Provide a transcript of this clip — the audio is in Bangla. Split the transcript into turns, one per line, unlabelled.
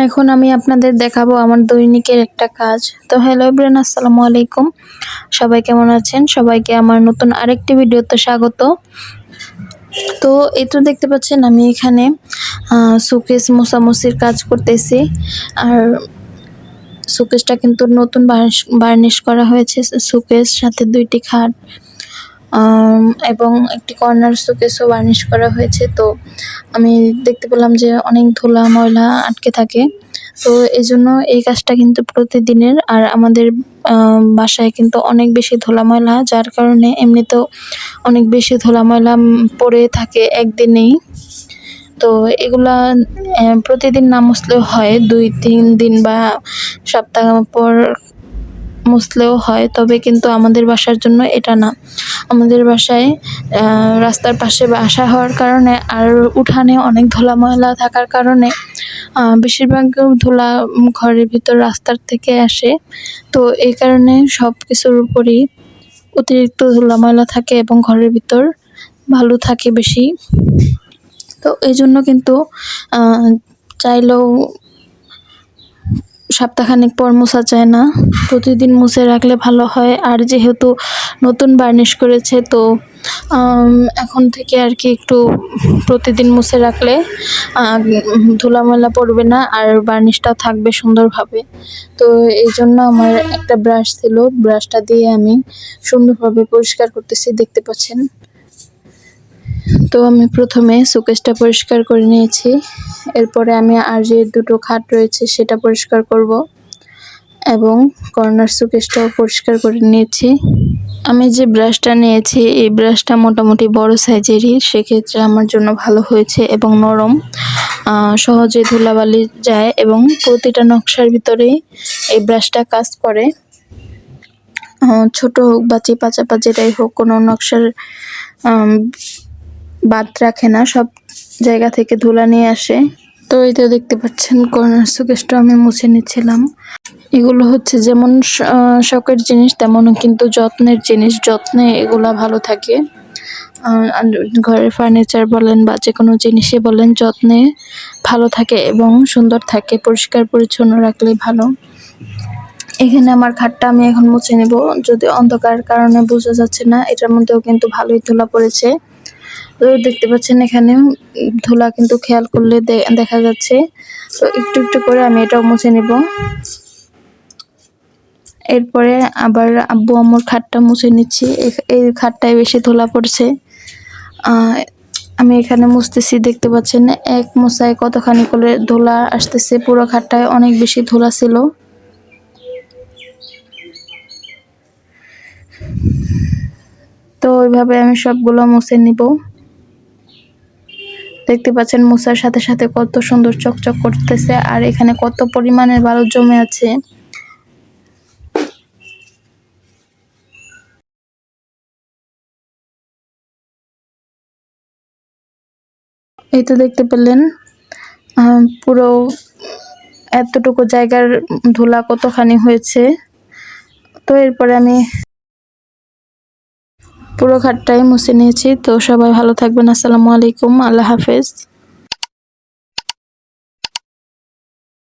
এখন আমি আপনাদের দেখাবো আমার দৈনিকের একটা কাজ। তো হ্যালো এভরিওয়ান, আসসালামু আলাইকুম। সবাই কেমন আছেন? সবাইকে আমার নতুন আরেকটি ভিডিওতে স্বাগত। তো এই তো দেখতে পাচ্ছেন আমি এখানে শোকেস মোছামুছির কাজ করতেছি। আর শোকেসটা কিন্তু নতুন বার্নিশ করা হয়েছে। শোকেস সাথে ২ টি খাট এবং একটি কর্নার শোকেসও বার্নিশ করা হয়েছে। তো আমি দেখতে পেলাম যে অনেক ধুলা ময়লা আটকে থাকে। তো এজন্য এই কাজটা কিন্তু প্রতিদিনের। আর আমাদের বাসায় কিন্তু অনেক বেশি ধুলা ময়লা, যার কারণে এমনিতেও অনেক বেশি ধুলা ময়লা পড়ে থাকে একদিনেই। তো এগুলা প্রতিদিন না মুছলেও হয়, ২-৩ দিন বা সপ্তাহ পর মুছলেও হয়। তবে কিন্তু আমাদের বাসার জন্য এটা না। আমাদের বাসায় রাস্তার পাশে বাসা হওয়ার কারণে আর উঠানে অনেক ধুলা ময়লা থাকার কারণে বেশিরভাগ ধুলা ঘরের ভিতর রাস্তার থেকে আসে। তো এই কারণে সবকিছুর উপরই অতিরিক্ত ধুলা ময়লা থাকে এবং ঘরের ভিতর বালু থাকে বেশি। তো এইজন্য কিন্তু চাইলেও সপ্তাহখানেক পর মোছা যায় না, প্রতিদিন মুছে রাখলে ভালো হয়। আর যেহেতু নতুন বার্নিশ করেছে, তো এখন থেকে আর কি একটু প্রতিদিন মুছে রাখলে ধুলা ময়লা পড়বে না, আর বার্নিশটাও থাকবে সুন্দরভাবে। তো এই জন্য আমার একটা ব্রাশ ছিল, ব্রাশটা দিয়ে আমি সুন্দরভাবে পরিষ্কার করতেছি, দেখতে পাচ্ছেন। তো আমি প্রথমে শোকেসটা পরিষ্কার করে নিয়েছি। এরপরে আমি আর যে দুটো খাট রয়েছে সেটা পরিষ্কার করব এবং কর্নার শোকেসটাও পরিষ্কার করে নিয়েছি। আমি যে ব্রাশটা নিয়েছি এই ব্রাশটা মোটামুটি বড় সাইজেরই, সেক্ষেত্রে আমার জন্য ভালো হয়েছে এবং নরম, সহজে ধুলাবালি যায় এবং প্রতিটা নকশার ভিতরেই এই ব্রাশটা কাজ করে। ছোট হোক বা চিপা যেটাই হোক, কোনো নকশার বাদ রাখে না, সব জায়গা থেকে ধুলা নিয়ে আসে। তো এই তো দেখতে পাচ্ছেন কর্নার শোকেসটা আমি মুছে নিচ্ছিলাম। এগুলো হচ্ছে যেমন শখের জিনিস, তেমনও কিন্তু যত্নের জিনিস। যত্নে এগুলা ভালো থাকে। ঘরের ফার্নিচার বলেন বা যে কোনো জিনিসই বলেন, যত্নে ভালো থাকে এবং সুন্দর থাকে। পরিষ্কার পরিচ্ছন্ন রাখলেই ভালো। এখানে আমার খাটটা আমি এখন মুছে নেব। যদি অন্ধকার কারণে বোঝা যাচ্ছে না, এটার মধ্যেও কিন্তু ভালোই ধুলা পড়েছে। তো দেখতে পাচ্ছেন এখানে ধুলা কিন্তু খেয়াল করলে দেখা যাচ্ছে। তো একটু একটু করে আমি এটাও মুছে নেব। এরপরে আবার আব্বু আম্মুর খাটটা মুছে নিচ্ছি। এই খাটটায় বেশি ধুলা পড়ছে। আমি এখানে মুছতেছি, দেখতে পাচ্ছেন এক মোছায় কতখানি করে ধুলা আসতেছে। পুরো খাটটায় অনেক বেশি ধুলা ছিল। তো ওইভাবে আমি সবগুলো মুছে নিব। দেখতে পাচ্ছেন মোছার সাথে সাথে কত সুন্দর চকচক করতেছে, আর এখানে কত পরিমাণের বালু জমে আছে। এই তো দেখতে পেলেন পুরো এতটুকু জায়গার ধুলা কতখানি হয়েছে। তো এরপরে আমি পুরো খাটটাই মুছে নিয়েছি। তো সবাই ভালো থাকবেন। আসসালামু আলাইকুম, আল্লাহ হাফেজ।